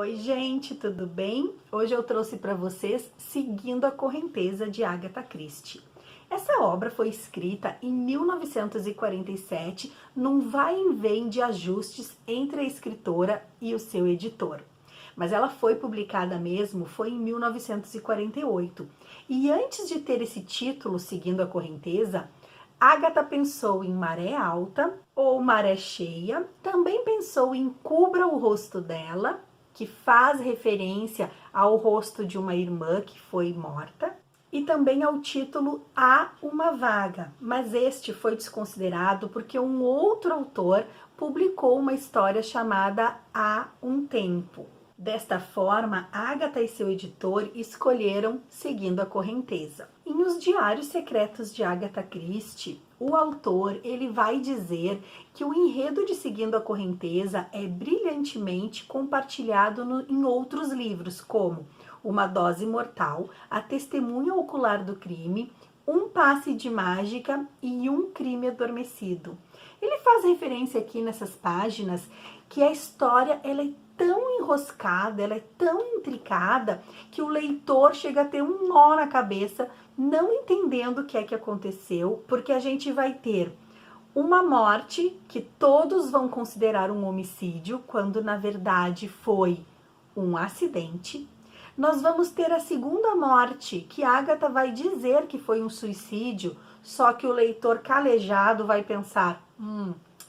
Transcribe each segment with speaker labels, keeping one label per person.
Speaker 1: Oi, gente, tudo bem? Hoje eu trouxe para vocês Seguindo a Correnteza de Agatha Christie. Essa obra foi escrita em 1947, num vai e vem de ajustes entre a escritora e o seu editor. Mas ela foi publicada mesmo foi em 1948. E antes de ter esse título, Seguindo a Correnteza, Agatha pensou em Maré Alta ou Maré Cheia, também pensou em Cubra o Rosto Dela, que faz referência ao rosto de uma irmã que foi morta, e também ao título Há uma Vaga, mas este foi desconsiderado porque um outro autor publicou uma história chamada Há um Tempo. Desta forma, Agatha e seu editor escolheram Seguindo a Correnteza. Em Os Diários Secretos de Agatha Christie, o autor ele vai dizer que o enredo de Seguindo a Correnteza é brilhantemente compartilhado em outros livros, como Uma Dose Mortal, A Testemunha Ocular do Crime, Um Passe de Mágica e Um Crime Adormecido. Ele faz referência aqui nessas páginas que a história ela é tão enroscada, ela é tão intricada, que o leitor chega a ter um nó na cabeça, não entendendo o que é que aconteceu, porque a gente vai ter uma morte que todos vão considerar um homicídio, quando na verdade foi um acidente. Nós vamos ter a segunda morte, que Agatha vai dizer que foi um suicídio, só que o leitor calejado vai pensar,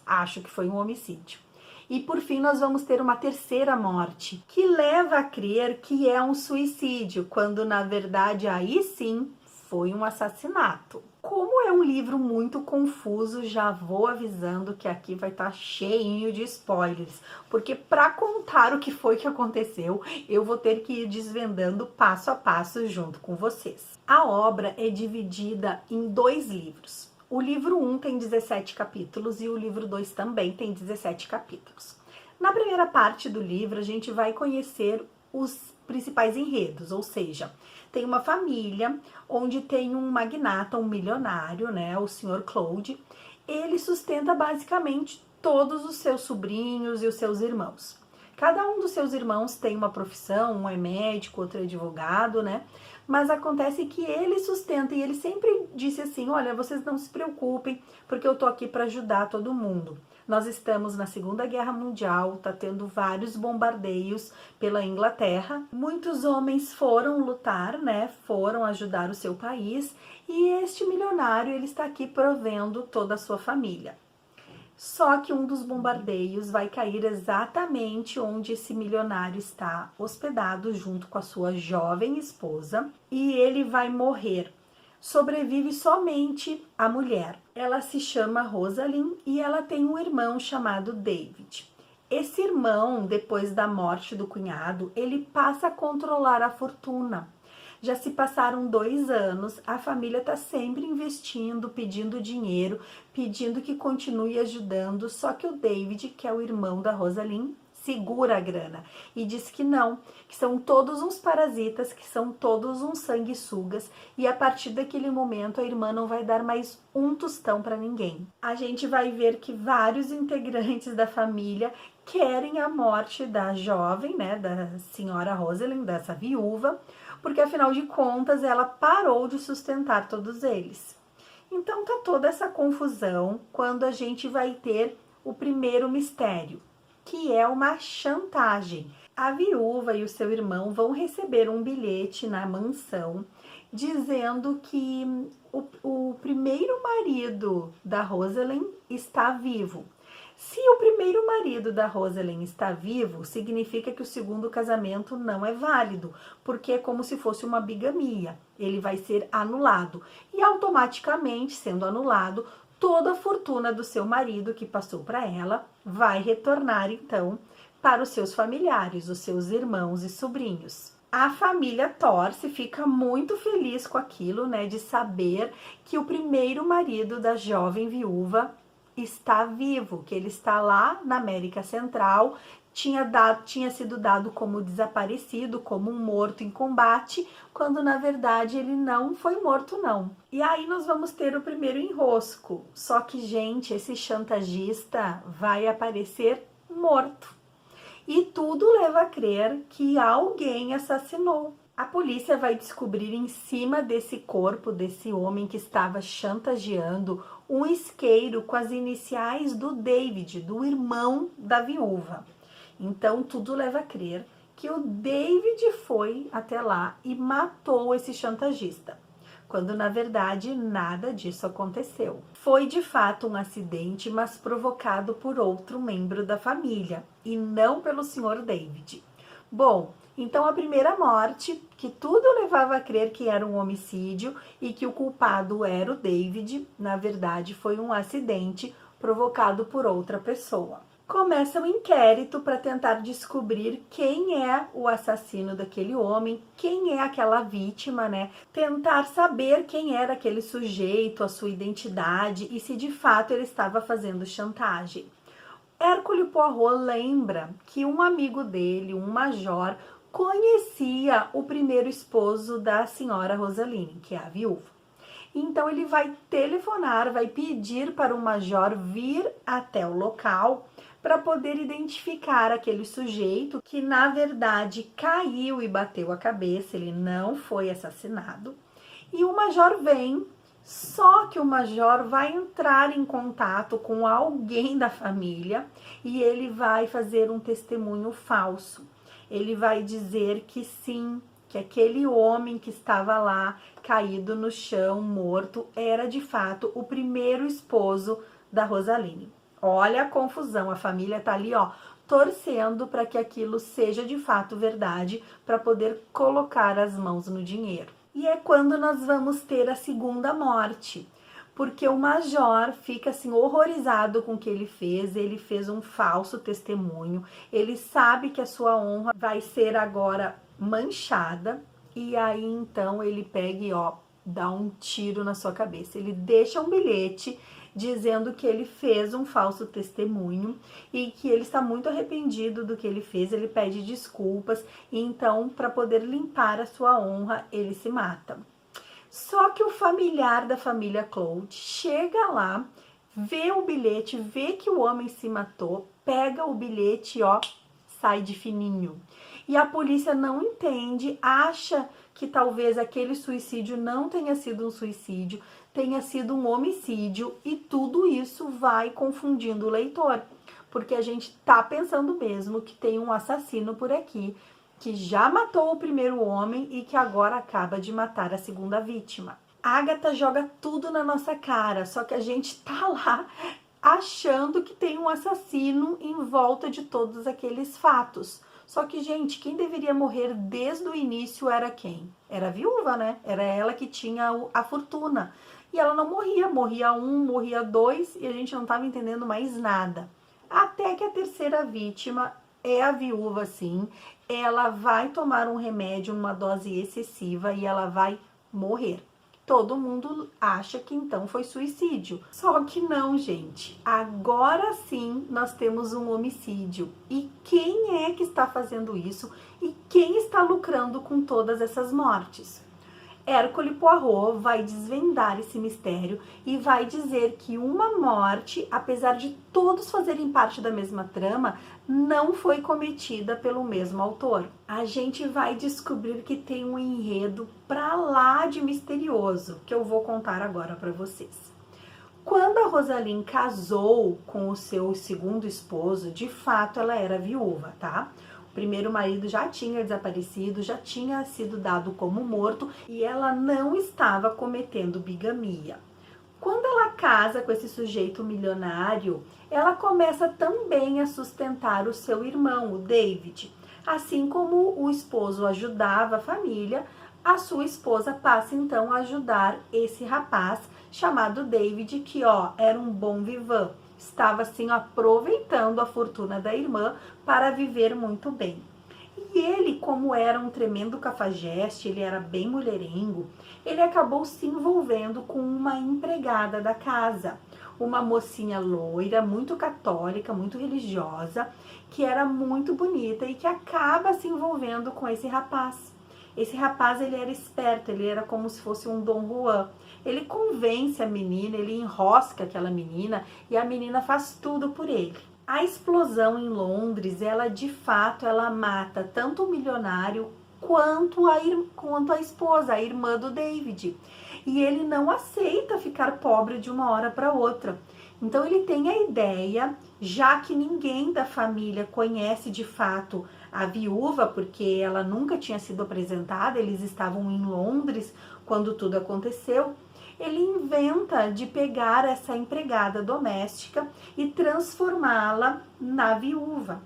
Speaker 1: acho que foi um homicídio. E por fim nós vamos ter uma terceira morte, que leva a crer que é um suicídio, quando na verdade aí sim foi um assassinato. Como é um livro muito confuso, já vou avisando que aqui vai estar cheinho de spoilers, porque para contar o que foi que aconteceu, eu vou ter que ir desvendando passo a passo junto com vocês. A obra é dividida em 2 livros. O livro 1 tem 17 capítulos e o livro 2 também tem 17 capítulos. Na primeira parte do livro, a gente vai conhecer os principais enredos, ou seja, tem uma família onde tem um magnata, um milionário, né, o Sr. Claude. Ele sustenta basicamente todos os seus sobrinhos e os seus irmãos. Cada um dos seus irmãos tem uma profissão, um é médico, outro é advogado, né? Mas acontece que ele sustenta e ele sempre disse assim, olha, vocês não se preocupem, porque eu tô aqui para ajudar todo mundo. Nós estamos na Segunda Guerra Mundial, tá tendo vários bombardeios pela Inglaterra. Muitos homens foram lutar, né? Foram ajudar o seu país e este milionário, ele está aqui provendo toda a sua família. Só que um dos bombardeios vai cair exatamente onde esse milionário está hospedado junto com a sua jovem esposa e ele vai morrer. Sobrevive somente a mulher. Ela se chama Rosalind e ela tem um irmão chamado David. Esse irmão, depois da morte do cunhado, ele passa a controlar a fortuna. Já se passaram 2 anos, a família está sempre investindo, pedindo dinheiro, pedindo que continue ajudando, só que o David, que é o irmão da Rosalind, segura a grana e diz que não, que são todos uns parasitas, que são todos uns sanguessugas e a partir daquele momento a irmã não vai dar mais um tostão para ninguém. A gente vai ver que vários integrantes da família querem a morte da jovem, né, da senhora Rosalind, dessa viúva, porque afinal de contas ela parou de sustentar todos eles. Então tá toda essa confusão quando a gente vai ter o primeiro mistério, que é uma chantagem. A viúva e o seu irmão vão receber um bilhete na mansão dizendo que o primeiro marido da Rosalind está vivo. Se o primeiro marido da Rosalind está vivo, significa que o segundo casamento não é válido, porque é como se fosse uma bigamia. Ele vai ser anulado. E automaticamente, sendo anulado, toda a fortuna do seu marido que passou para ela vai retornar, então, para os seus familiares, os seus irmãos e sobrinhos. A família torce, fica muito feliz com aquilo, né, de saber que o primeiro marido da jovem viúva está vivo, que ele está lá na América Central, tinha sido dado como desaparecido, como um morto em combate, quando na verdade ele não foi morto não. E aí nós vamos ter o primeiro enrosco, só que gente, esse chantagista vai aparecer morto. e tudo leva a crer que alguém assassinou. A polícia vai descobrir em cima desse corpo, desse homem que estava chantageando, um isqueiro com as iniciais do David, do irmão da viúva. Então, tudo leva a crer que o David foi até lá e matou esse chantagista, quando na verdade nada disso aconteceu. Foi de fato um acidente, mas provocado por outro membro da família e não pelo Sr. David. Bom, então a primeira morte, que tudo levava a crer que era um homicídio e que o culpado era o David, na verdade foi um acidente provocado por outra pessoa. Começa um inquérito para tentar descobrir quem é o assassino daquele homem, quem é aquela vítima, né? Tentar saber quem era aquele sujeito, a sua identidade e se de fato ele estava fazendo chantagem. Hercule Poirot lembra que um amigo dele, um major, conhecia o primeiro esposo da senhora Rosaline, que é a viúva. Então ele vai telefonar, vai pedir para o major vir até o local para poder identificar aquele sujeito que na verdade caiu e bateu a cabeça, ele não foi assassinado. E o major vem, só que o major vai entrar em contato com alguém da família e ele vai fazer um testemunho falso. Ele vai dizer que sim, que aquele homem que estava lá, caído no chão, morto, era de fato o primeiro esposo da Rosaline. Olha a confusão, a família tá ali, ó, torcendo para que aquilo seja de fato verdade, para poder colocar as mãos no dinheiro. E é quando nós vamos ter a segunda morte, porque o major fica assim horrorizado com o que ele fez um falso testemunho, ele sabe que a sua honra vai ser agora manchada, e aí então ele pega e ó, dá um tiro na sua cabeça. Ele deixa um bilhete dizendo que ele fez um falso testemunho e que ele está muito arrependido do que ele fez, ele pede desculpas e então, para poder limpar a sua honra, ele se mata. Só que o familiar da família Claude chega lá, vê o bilhete, vê que o homem se matou, pega o bilhete e ó, sai de fininho. E a polícia não entende, acha que talvez aquele suicídio não tenha sido um suicídio, tenha sido um homicídio, e tudo isso vai confundindo o leitor, porque a gente tá pensando mesmo que tem um assassino por aqui, que já matou o primeiro homem e que agora acaba de matar a segunda vítima. Agatha joga tudo na nossa cara, só que a gente tá lá achando que tem um assassino em volta de todos aqueles fatos. Só que, gente, quem deveria morrer desde o início era quem? Era a viúva, né? Era ela que tinha a fortuna. E ela não morria, morria um, morria dois, e a gente não estava entendendo mais nada. Até que a terceira vítima é a viúva, sim. Ela vai tomar um remédio, uma dose excessiva, e ela vai morrer. Todo mundo acha que então foi suicídio. Só que não, gente. Agora sim nós temos um homicídio. E quem é que está fazendo isso? E quem está lucrando com todas essas mortes? Hercule Poirot vai desvendar esse mistério e vai dizer que uma morte, apesar de todos fazerem parte da mesma trama, não foi cometida pelo mesmo autor. A gente vai descobrir que tem um enredo pra lá de misterioso, que eu vou contar agora para vocês. Quando a Rosaline casou com o seu segundo esposo, de fato ela era viúva, tá? O primeiro marido já tinha desaparecido, já tinha sido dado como morto e ela não estava cometendo bigamia. Quando ela casa com esse sujeito milionário, ela começa também a sustentar o seu irmão, o David. Assim como o esposo ajudava a família, a sua esposa passa então a ajudar esse rapaz chamado David, que ó, era um bom vivant. Estava assim aproveitando a fortuna da irmã para viver muito bem. E ele, como era um tremendo cafajeste, ele era bem mulherengo, ele acabou se envolvendo com uma empregada da casa, uma mocinha loira, muito católica, muito religiosa, que era muito bonita e que acaba se envolvendo com esse rapaz. Esse rapaz, ele era esperto, ele era como se fosse um Dom Juan. Ele convence a menina, ele enrosca aquela menina e a menina faz tudo por ele. A explosão em Londres, ela de fato, ela mata tanto o milionário quanto a esposa, a irmã do David. E ele não aceita ficar pobre de uma hora para outra. Então ele tem a ideia, já que ninguém da família conhece de fato a viúva, porque ela nunca tinha sido apresentada, eles estavam em Londres quando tudo aconteceu, ele inventa de pegar essa empregada doméstica e transformá-la na viúva.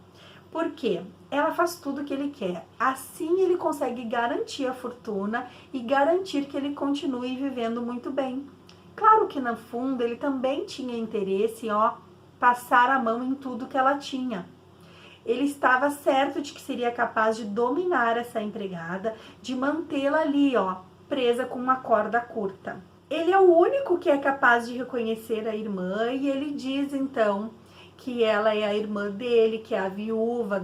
Speaker 1: Por quê? Ela faz tudo o que ele quer. Assim ele consegue garantir a fortuna e garantir que ele continue vivendo muito bem. Claro que no fundo ele também tinha interesse em passar a mão em tudo que ela tinha. Ele estava certo de que seria capaz de dominar essa empregada, de mantê-la ali, presa com uma corda curta. Ele é o único que é capaz de reconhecer a irmã e ele diz então que ela é a irmã dele, que é a viúva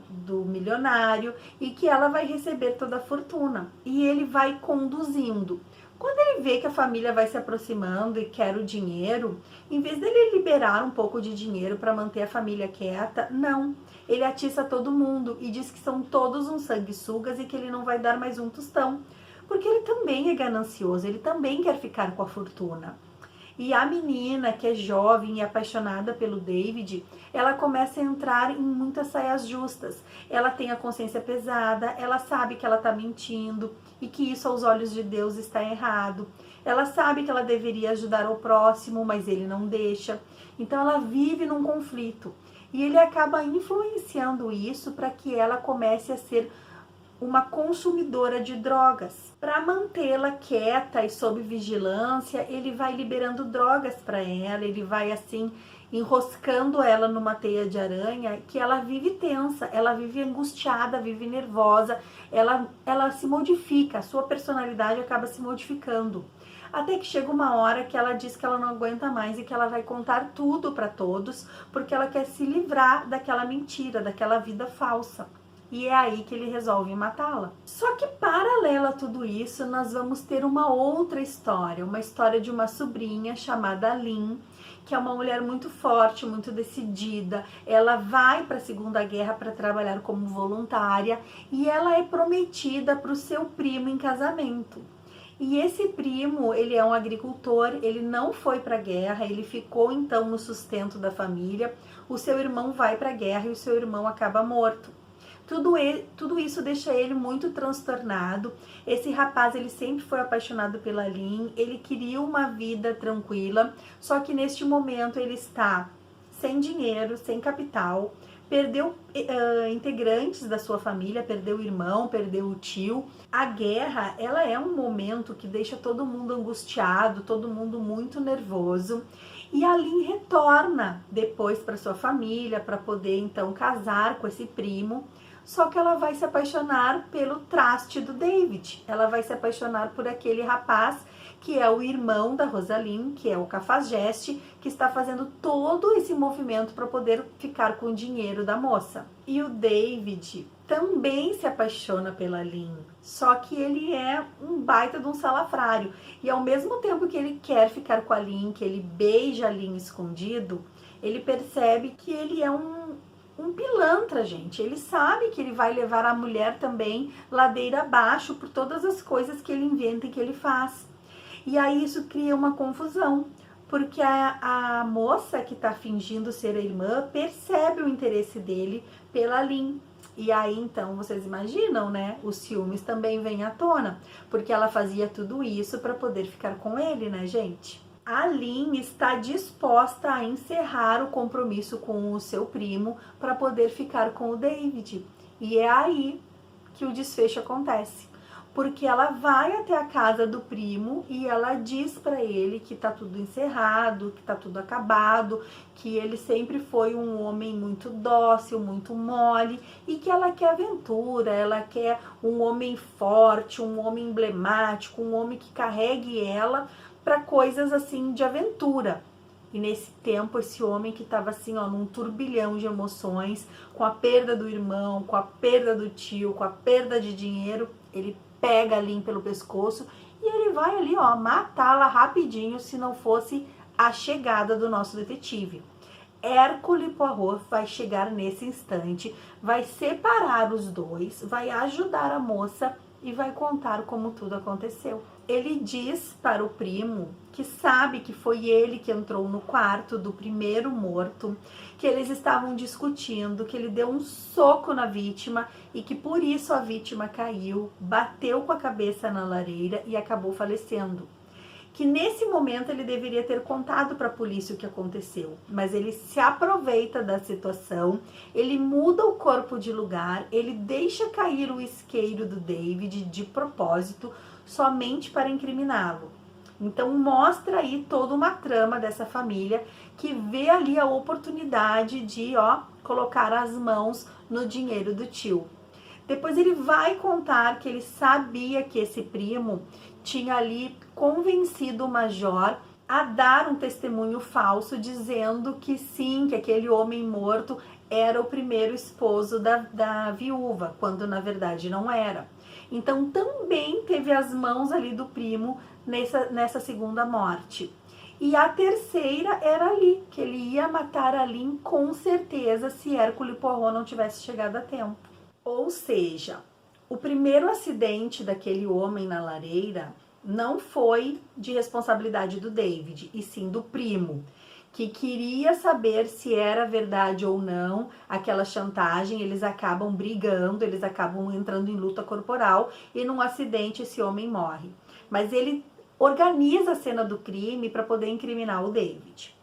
Speaker 1: do milionário e que ela vai receber toda a fortuna. E ele vai conduzindo. Quando ele vê que a família vai se aproximando e quer o dinheiro, em vez dele liberar um pouco de dinheiro para manter a família quieta, não. Ele atiça todo mundo e diz que são todos uns sanguessugas e que ele não vai dar mais um tostão. Porque ele também é ganancioso, ele também quer ficar com a fortuna. E a menina, que é jovem e apaixonada pelo David, ela começa a entrar em muitas saias justas. Ela tem a consciência pesada, ela sabe que ela está mentindo e que isso aos olhos de Deus está errado. Ela sabe que ela deveria ajudar o próximo, mas ele não deixa. Então ela vive num conflito. E ele acaba influenciando isso para que ela comece a ser uma consumidora de drogas. Para mantê-la quieta e sob vigilância, ele vai liberando drogas para ela, ele vai assim enroscando ela numa teia de aranha que ela vive tensa, ela vive angustiada, vive nervosa, ela se modifica, a sua personalidade acaba se modificando. Até que chega uma hora que ela diz que ela não aguenta mais e que ela vai contar tudo para todos, porque ela quer se livrar daquela mentira, daquela vida falsa. E é aí que ele resolve matá-la. Só que paralela a tudo isso, nós vamos ter uma outra história. Uma história de uma sobrinha chamada Lynn, que é uma mulher muito forte, muito decidida. Ela vai para a Segunda Guerra para trabalhar como voluntária e ela é prometida para o seu primo em casamento. E esse primo, ele é um agricultor, ele não foi para a guerra, ele ficou então no sustento da família. O seu irmão vai para a guerra e o seu irmão acaba morto. Tudo isso deixa ele muito transtornado. Esse rapaz, ele sempre foi apaixonado pela Lynn, ele queria uma vida tranquila, só que neste momento ele está sem dinheiro, sem capital, perdeu integrantes da sua família, perdeu o irmão, perdeu o tio. A guerra, ela é um momento que deixa todo mundo angustiado, todo mundo muito nervoso. E a Lynn retorna depois para sua família, para poder então casar com esse primo. Só que ela vai se apaixonar pelo traste do David. Ela vai se apaixonar por aquele rapaz que é o irmão da Rosalind, que é o cafajeste, que está fazendo todo esse movimento para poder ficar com o dinheiro da moça. E o David também se apaixona pela Lynn, só que ele é um baita de um salafrário. E ao mesmo tempo que ele quer ficar com a Lynn, que ele beija a Lynn escondido, ele percebe que ele é um pilantra, gente. Ele sabe que ele vai levar a mulher também ladeira abaixo por todas as coisas que ele inventa e que ele faz. E aí isso cria uma confusão, porque a moça que está fingindo ser a irmã percebe o interesse dele pela Lynn. E aí então vocês imaginam, né? Os ciúmes também vêm à tona, porque ela fazia tudo isso para poder ficar com ele, né, gente? A Lynn está disposta a encerrar o compromisso com o seu primo para poder ficar com o David. E é aí que o desfecho acontece. Porque ela vai até a casa do primo e ela diz para ele que tá tudo encerrado, que tá tudo acabado, que ele sempre foi um homem muito dócil, muito mole e que ela quer aventura, ela quer um homem forte, um homem emblemático, um homem que carregue ela para coisas assim de aventura. E nesse tempo, esse homem que estava assim, num turbilhão de emoções, com a perda do irmão, com a perda do tio, com a perda de dinheiro, ele pega a Lynn pelo pescoço e ele vai ali, matá-la rapidinho, se não fosse a chegada do nosso detetive. Hercule Poirot vai chegar nesse instante, vai separar os dois, vai ajudar a moça e vai contar como tudo aconteceu. Ele diz para o primo que sabe que foi ele que entrou no quarto do primeiro morto, que eles estavam discutindo, que ele deu um soco na vítima e que por isso a vítima caiu, bateu com a cabeça na lareira e acabou falecendo. Que nesse momento ele deveria ter contado para a polícia o que aconteceu, mas ele se aproveita da situação, ele muda o corpo de lugar, ele deixa cair o isqueiro do David de propósito, somente para incriminá-lo. Então mostra aí toda uma trama dessa família que vê ali a oportunidade de, colocar as mãos no dinheiro do tio. Depois ele vai contar que ele sabia que esse primo tinha ali convencido o major a dar um testemunho falso, dizendo que sim, que aquele homem morto era o primeiro esposo da viúva, quando na verdade não era. Então também teve as mãos ali do primo nessa segunda morte. E a terceira era ali, que ele ia matar a Lynn com certeza se Hercule Poirot não tivesse chegado a tempo. Ou seja, o primeiro acidente daquele homem na lareira não foi de responsabilidade do David, e sim do primo, que queria saber se era verdade ou não aquela chantagem. Eles acabam brigando, eles acabam entrando em luta corporal e num acidente esse homem morre. Mas ele organiza a cena do crime para poder incriminar o David.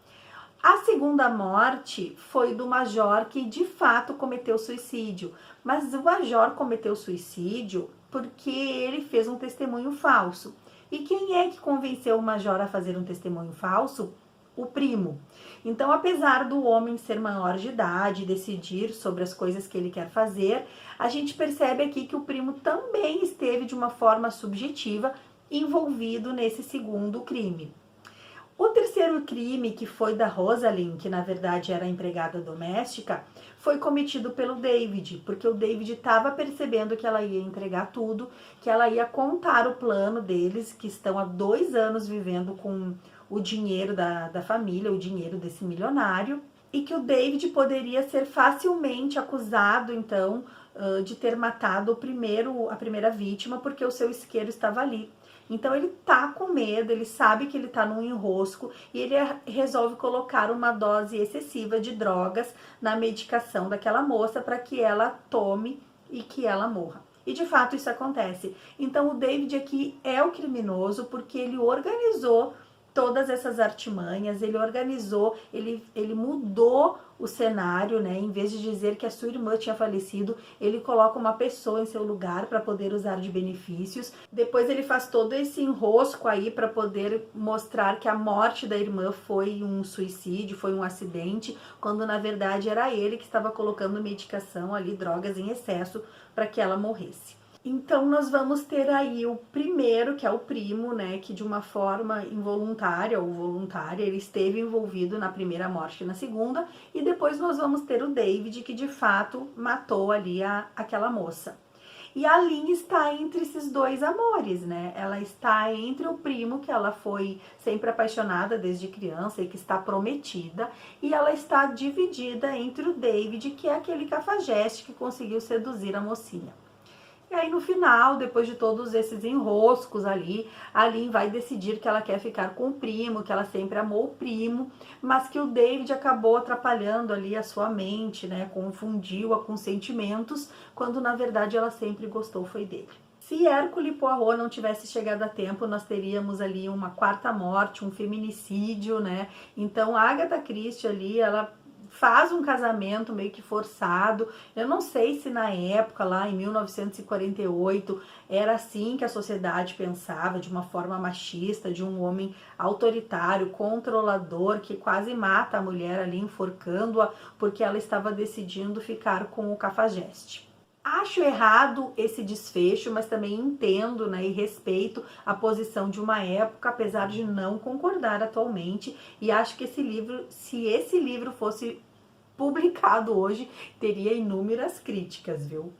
Speaker 1: A segunda morte foi do major, que de fato cometeu suicídio, mas o major cometeu suicídio porque ele fez um testemunho falso. E quem é que convenceu o major a fazer um testemunho falso? O primo. Então, apesar do homem ser maior de idade, decidir sobre as coisas que ele quer fazer, a gente percebe aqui que o primo também esteve de uma forma subjetiva envolvido nesse segundo crime. O terceiro crime, que foi da Rosalind, que na verdade era a empregada doméstica, foi cometido pelo David, porque o David estava percebendo que ela ia entregar tudo, que ela ia contar o plano deles, que estão há 2 anos vivendo com o dinheiro da família, o dinheiro desse milionário, e que o David poderia ser facilmente acusado, então, de ter matado a primeira vítima, porque o seu isqueiro estava ali. Então ele tá com medo, ele sabe que ele tá num enrosco e ele resolve colocar uma dose excessiva de drogas na medicação daquela moça para que ela tome e que ela morra. E de fato isso acontece. Então o David aqui é o criminoso porque ele organizou todas essas artimanhas, ele organizou, ele mudou o cenário, né? Em vez de dizer que a sua irmã tinha falecido, ele coloca uma pessoa em seu lugar para poder usar de benefícios. Depois ele faz todo esse enrosco aí para poder mostrar que a morte da irmã foi um suicídio, foi um acidente, quando na verdade era ele que estava colocando medicação ali, drogas em excesso, para que ela morresse. Então, nós vamos ter aí o primeiro, que é o primo, né, que de uma forma involuntária ou voluntária, ele esteve envolvido na primeira morte e na segunda, e depois nós vamos ter o David, que de fato matou ali aquela moça. E a Lynn está entre esses dois amores, né? Ela está entre o primo, que ela foi sempre apaixonada desde criança e que está prometida, e ela está dividida entre o David, que é aquele cafajeste que conseguiu seduzir a mocinha. E aí no final, depois de todos esses enroscos ali, a Lynn vai decidir que ela quer ficar com o primo, que ela sempre amou o primo, mas que o David acabou atrapalhando ali a sua mente, né? Confundiu-a com sentimentos, quando na verdade ela sempre gostou foi dele. Se Hercule Poirot não tivesse chegado a tempo, nós teríamos ali uma quarta morte, um feminicídio, né? Então a Agatha Christie ali, ela faz um casamento meio que forçado. Eu não sei se na época, lá em 1948, era assim que a sociedade pensava, de uma forma machista, de um homem autoritário, controlador, que quase mata a mulher ali, enforcando-a, porque ela estava decidindo ficar com o cafajeste. Acho errado esse desfecho, mas também entendo, né, e respeito a posição de uma época, apesar de não concordar atualmente. E acho que esse livro, se esse livro fosse publicado hoje, teria inúmeras críticas, viu?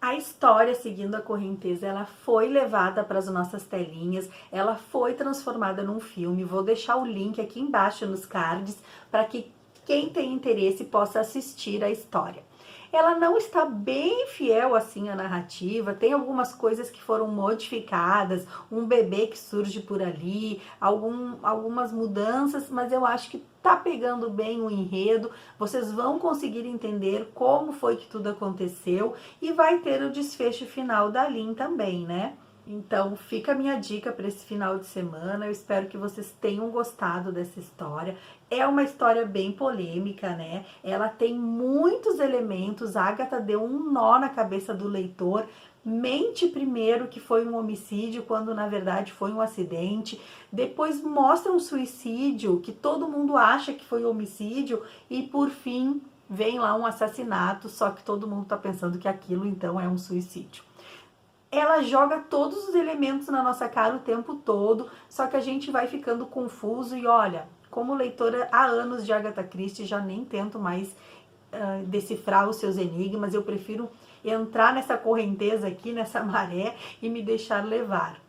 Speaker 1: A história, seguindo a correnteza, ela foi levada para as nossas telinhas, ela foi transformada num filme. Vou deixar o link aqui embaixo nos cards para que quem tem interesse possa assistir a história. Ela não está bem fiel assim à narrativa, tem algumas coisas que foram modificadas, um bebê que surge por ali, algumas mudanças, mas eu acho que tá pegando bem o enredo, vocês vão conseguir entender como foi que tudo aconteceu e vai ter o desfecho final da Lin também, né? Então, fica a minha dica para esse final de semana. Eu espero que vocês tenham gostado dessa história. É uma história bem polêmica, né? Ela tem muitos elementos. A Agatha deu um nó na cabeça do leitor. Mente primeiro que foi um homicídio, quando na verdade foi um acidente. Depois mostra um suicídio, que todo mundo acha que foi homicídio. E por fim, vem lá um assassinato, só que todo mundo tá pensando que aquilo então é um suicídio. Ela joga todos os elementos na nossa cara o tempo todo, só que a gente vai ficando confuso e olha, como leitora há anos de Agatha Christie, já nem tento mais decifrar os seus enigmas, eu prefiro entrar nessa correnteza aqui, nessa maré e me deixar levar.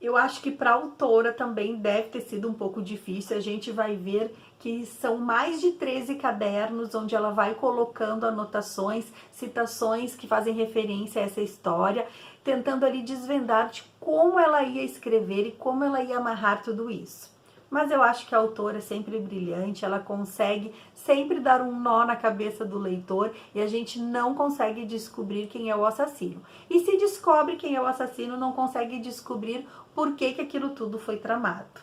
Speaker 1: Eu acho que para a autora também deve ter sido um pouco difícil. A gente vai ver que são mais de 13 cadernos onde ela vai colocando anotações, citações que fazem referência a essa história, tentando ali desvendar de como ela ia escrever e como ela ia amarrar tudo isso. Mas eu acho que a autora é sempre brilhante, ela consegue sempre dar um nó na cabeça do leitor e a gente não consegue descobrir quem é o assassino. E se descobre quem é o assassino, não consegue descobrir por que aquilo tudo foi tramado.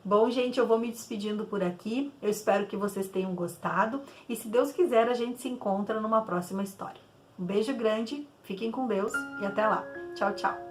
Speaker 1: Bom, gente, eu vou me despedindo por aqui. Eu espero que vocês tenham gostado e, se Deus quiser, a gente se encontra numa próxima história. Um beijo grande, fiquem com Deus e até lá. Tchau, tchau.